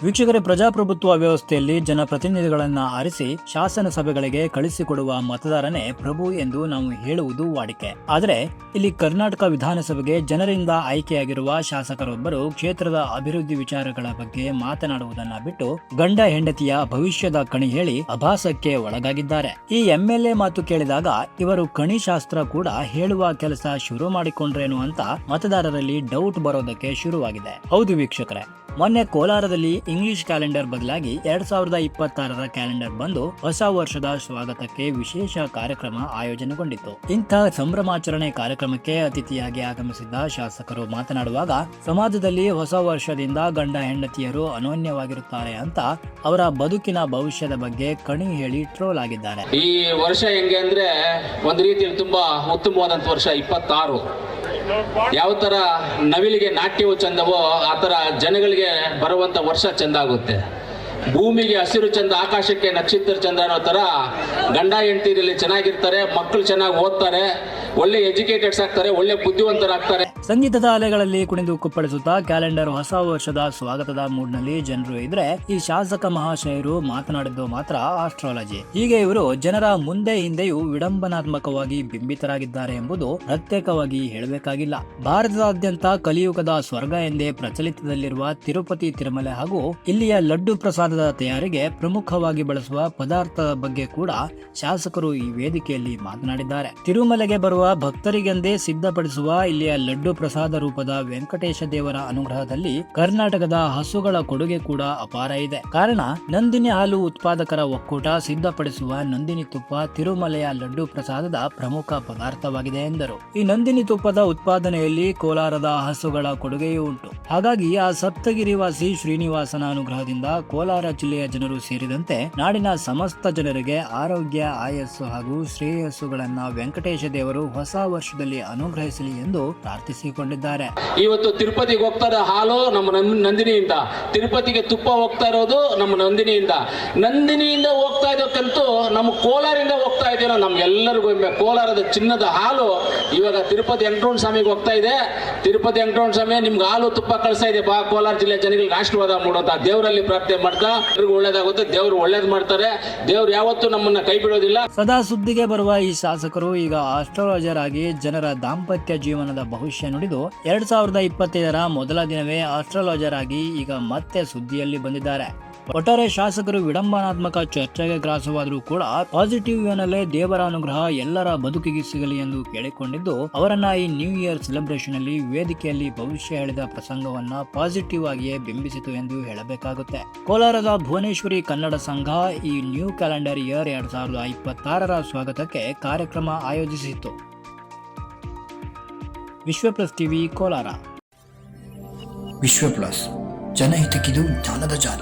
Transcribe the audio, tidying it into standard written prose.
ವೀಕ್ಷಕರೇ, ಪ್ರಜಾಪ್ರಭುತ್ವ ವ್ಯವಸ್ಥೆಯಲ್ಲಿ ಜನಪ್ರತಿನಿಧಿಗಳನ್ನ ಆರಿಸಿ ಶಾಸನ ಸಭೆಗಳಿಗೆ ಕಳಿಸಿಕೊಡುವ ಮತದಾರನೇ ಪ್ರಭು ಎಂದು ನಾವು ಹೇಳುವುದು ವಾಡಿಕೆ. ಆದರೆ ಇಲ್ಲಿ ಕರ್ನಾಟಕ ವಿಧಾನಸಭೆಗೆ ಜನರಿಂದ ಆಯ್ಕೆಯಾಗಿರುವ ಶಾಸಕರೊಬ್ಬರು ಕ್ಷೇತ್ರದ ಅಭಿವೃದ್ಧಿ ವಿಚಾರಗಳ ಬಗ್ಗೆ ಮಾತನಾಡುವುದನ್ನ ಬಿಟ್ಟು ಗಂಡ ಹೆಂಡತಿಯ ಭವಿಷ್ಯದ ಕಣಿ ಹೇಳಿ ಅಭಾಸಕ್ಕೆ ಒಳಗಾಗಿದ್ದಾರೆ. ಈ ಎಂಎಲ್ಎ ಮಾತು ಕೇಳಿದಾಗ ಇವರು ಕಣಿಶಾಸ್ತ್ರ ಕೂಡ ಹೇಳುವ ಕೆಲಸ ಶುರು ಮಾಡಿಕೊಂಡ್ರೇನು ಅಂತ ಮತದಾರರಲ್ಲಿ ಡೌಟ್ ಬರೋದಕ್ಕೆ ಶುರುವಾಗಿದೆ. ಹೌದು ವೀಕ್ಷಕರೇ, ಮೊನ್ನೆ ಕೋಲಾರದಲ್ಲಿ ಇಂಗ್ಲಿಷ್ ಕ್ಯಾಲೆಂಡರ್ ಬದಲಾಗಿ 2026ರ ಕ್ಯಾಲೆಂಡರ್ ಬಂದು ಹೊಸ ವರ್ಷದ ಸ್ವಾಗತಕ್ಕೆ ವಿಶೇಷ ಕಾರ್ಯಕ್ರಮ ಆಯೋಜನೆಗೊಂಡಿತ್ತು. ಇಂಥ ಸಂಭ್ರಮಾಚರಣೆ ಕಾರ್ಯಕ್ರಮಕ್ಕೆ ಅತಿಥಿಯಾಗಿ ಆಗಮಿಸಿದ್ದ ಶಾಸಕರು ಮಾತನಾಡುವಾಗ ಸಮಾಜದಲ್ಲಿ ಹೊಸ ವರ್ಷದಿಂದ ಗಂಡ ಹೆಂಡತಿಯರು ಅನೋನ್ಯವಾಗಿರುತ್ತಾರೆ ಅಂತ ಅವರ ಬದುಕಿನ ಭವಿಷ್ಯದ ಬಗ್ಗೆ ಕಣಿ ಹೇಳಿ ಟ್ರೋಲ್ ಆಗಿದ್ದಾರೆ. ಈ ವರ್ಷ ಹೆಂಗೆ ಅಂದ್ರೆ ಒಂದು ರೀತಿಯಲ್ಲಿ ತುಂಬಾ ಉತ್ತಮವಾದಂತ ವರ್ಷ 26. ಯಾವ ತರ ನವಿಲಿಗೆ ನಾಟ್ಯವು ಚಂದವೋ ಆ ತರ ಜನಗಳಿಗೆ ಬರುವಂತ ವರ್ಷ ಚಂದ ಆಗುತ್ತೆ. ಭೂಮಿಗೆ ಹಸಿರು ಚಂದ, ಆಕಾಶಕ್ಕೆ ನಕ್ಷತ್ರ ಚಂದ ಅನ್ನೋ ತರ ಗಂಡ ಹೆಂಡತಿಯಲ್ಲಿ ಚೆನ್ನಾಗಿರ್ತಾರೆ, ಮಕ್ಕಳು ಚೆನ್ನಾಗಿ ಓದ್ತಾರೆ, ಒಳ್ಳೆ ಎಜುಕೇಟೆಡ್ಸ್ ಆಗ್ತಾರೆ, ಒಳ್ಳೆ ಬುದ್ಧಿವಂತರಾಗ್ತಾರೆ. ಸಂಗೀತದ ಅಲೆಗಳಲ್ಲಿ ಕುಣಿದು ಕುಪ್ಪಳಿಸುತ್ತಾ ಕ್ಯಾಲೆಂಡರ್ ಹೊಸ ವರ್ಷದ ಸ್ವಾಗತದ ಮೂಡ್ನಲ್ಲಿ ಜನರು ಇದ್ರೆ, ಈ ಶಾಸಕ ಮಹಾಶಯರು ಮಾತನಾಡಿದ್ದು ಮಾತ್ರ ಆಸ್ಟ್ರಾಲಜಿ. ಹೀಗೆ ಇವರು ಜನರ ಮುಂದೆ ಹಿಂದೆಯೂ ವಿಡಂಬನಾತ್ಮಕವಾಗಿ ಬಿಂಬಿತರಾಗಿದ್ದಾರೆ ಎಂಬುದು ಪ್ರತ್ಯೇಕವಾಗಿ ಹೇಳಬೇಕಾಗಿಲ್ಲ. ಭಾರತದಾದ್ಯಂತ ಕಲಿಯುಗದ ಸ್ವರ್ಗ ಎಂದೇ ಪ್ರಚಲಿತದಲ್ಲಿರುವ ತಿರುಪತಿ ತಿರುಮಲೆ ಹಾಗೂ ಇಲ್ಲಿಯ ಲಡ್ಡು ಪ್ರಸಾದದ ತಯಾರಿಗೆ ಪ್ರಮುಖವಾಗಿ ಬಳಸುವ ಪದಾರ್ಥದ ಬಗ್ಗೆ ಕೂಡ ಶಾಸಕರು ಈ ವೇದಿಕೆಯಲ್ಲಿ ಮಾತನಾಡಿದ್ದಾರೆ. ತಿರುಮಲೆಗೆ ಬರುವ ಭಕ್ತರಿಗೆಂದೇ ಸಿದ್ಧಪಡಿಸುವ ಇಲ್ಲಿಯ ಲಡ್ಡು ಪ್ರಸಾದ ರೂಪದ ವೆಂಕಟೇಶ ದೇವರ ಅನುಗ್ರಹದಲ್ಲಿ ಕರ್ನಾಟಕದ ಹಸುಗಳ ಕೊಡುಗೆ ಕೂಡ ಅಪಾರ ಇದೆ. ಕಾರಣ ನಂದಿನಿ ಹಾಲು ಉತ್ಪಾದಕರ ಒಕ್ಕೂಟ ಸಿದ್ಧಪಡಿಸುವ ನಂದಿನಿ ತುಪ್ಪ ತಿರುಮಲೆಯ ಲಡ್ಡು ಪ್ರಸಾದದ ಪ್ರಮುಖ ಪದಾರ್ಥವಾಗಿದೆ ಎಂದರು. ಈ ನಂದಿನಿ ತುಪ್ಪದ ಉತ್ಪಾದನೆಯಲ್ಲಿ ಕೋಲಾರದ ಹಸುಗಳ ಕೊಡುಗೆಯೂ ಉಂಟು. ಹಾಗಾಗಿ ಆ ಸಪ್ತಗಿರಿವಾಸಿ ಶ್ರೀನಿವಾಸನ ಅನುಗ್ರಹದಿಂದ ಕೋಲಾರ ಜಿಲ್ಲೆಯ ಜನರು ಸೇರಿದಂತೆ ನಾಡಿನ ಸಮಸ್ತ ಜನರಿಗೆ ಆರೋಗ್ಯ, ಆಯಸ್ಸು ಹಾಗೂ ಶ್ರೇಯಸ್ಸುಗಳನ್ನ ವೆಂಕಟೇಶ ದೇವರು ಹೊಸ ವರ್ಷದಲ್ಲಿ ಅನುಗ್ರಹಿಸಲಿ ಎಂದು ಪ್ರಾರ್ಥಿಸಿಕೊಂಡಿದ್ದಾರೆ. ಇವತ್ತು ತಿರುಪತಿಗೆ ಹೋಗ್ತಾ ಇರೋ ಹಾಲು ನಮ್ಮ ನಂದಿನಿಯಿಂದ, ತಿರುಪತಿಗೆ ತುಪ್ಪ ಹೋಗ್ತಾ ಇರೋದು ನಮ್ಮ ನಂದಿನಿಯಿಂದ ಹೋಗ್ತಾ ಇರೋಕ್ಕಂತೂ ನಮ್ಮ ಕೋಲಾರಿಂದ ಹೋಗ್ತಾ ಇದೆಯೋ ನಮ್ಗೆಲ್ಲರಿಗೂ ಕೋಲಾರದ ಚಿನ್ನದ ಹಾಲು ಇವಾಗ ತಿರುಪತಿ ವೆಂಕಟರಮಣ ಸ್ವಾಮಿಗೆ ಹೋಗ್ತಾ ಇದೆ. ತಿರುಪತಿ ವೆಂಕಟರಮಣ ಸ್ವಾಮಿ ನಿಮ್ಗೆ ಹಾಲು ತುಪ್ಪ ಕಳಿಸ್ತಾ ಇದೆ ಬಾ, ಕೋಲಾರ ಜಿಲ್ಲೆ ಜನಗಳಿಗೆ ಆಶೀರ್ವಾದ ಮಾಡೋಂತ ದೇವರಲ್ಲಿ ಪ್ರಾರ್ಥನೆ ಮಾಡ್ತಾ ಒಳ್ಳೇದಾಗುತ್ತೆ, ದೇವ್ರು ಒಳ್ಳೇದ್ ಮಾಡ್ತಾರೆ, ದೇವ್ರು ಯಾವತ್ತೂ ನಮ್ಮನ್ನ ಕೈ ಬಿಡೋದಿಲ್ಲ. ಸದಾ ಸುದ್ದಿಗೆ ಬರುವ ಈ ಶಾಸಕರು ಈಗ ಆಸ್ಟ್ರಾಲಜರ್ ಆಗಿ ಜನರ ದಾಂಪತ್ಯ ಜೀವನದ ಭವಿಷ್ಯ ನುಡಿದು 2025ರ ಮೊದಲ ದಿನವೇ ಆಸ್ಟ್ರಾಲಜರ್ ಆಗಿ ಈಗ ಮತ್ತೆ ಸುದ್ದಿಯಲ್ಲಿ ಬಂದಿದ್ದಾರೆ. ಒಟ್ಟಾರೆ ಶಾಸಕರು ವಿಡಂಬನಾತ್ಮಕ ಚರ್ಚೆಗೆ ಗ್ರಾಸವಾದರೂ ಕೂಡ ಪಾಸಿಟಿವ್ ವೇನಲ್ಲೇ ದೇವರ ಅನುಗ್ರಹ ಎಲ್ಲರ ಬದುಕಿಗೆ ಸಿಗಲಿ ಎಂದು ಕೇಳಿಕೊಂಡಿದ್ದು, ಅವರನ್ನ ಈ ನ್ಯೂ ಇಯರ್ ಸೆಲೆಬ್ರೇಷನ್ ಅಲ್ಲಿ ವೇದಿಕೆಯಲ್ಲಿ ಭವಿಷ್ಯ ಹೇಳಿದ ಪ್ರಸಂಗವನ್ನ ಪಾಸಿಟಿವ್ ಆಗಿಯೇ ಬಿಂಬಿಸಿತು ಎಂದು ಹೇಳಬೇಕಾಗುತ್ತೆ. ಕೋಲಾರದ ಭುವನೇಶ್ವರಿ ಕನ್ನಡ ಸಂಘ ಈ ನ್ಯೂ ಕ್ಯಾಲೆಂಡರ್ ಇಯರ್ 2026ರ ಸ್ವಾಗತಕ್ಕೆ ಕಾರ್ಯಕ್ರಮ ಆಯೋಜಿಸಿತ್ತು. ವಿಶ್ವ ಪ್ಲಸ್ ಟಿವಿ ಕೋಲಾರ. ವಿಶ್ವ ಪ್ಲಸ್, ಜನಹಿತಕ್ಕಿದು ಜ್ಞಾನದ ಜಾಲ.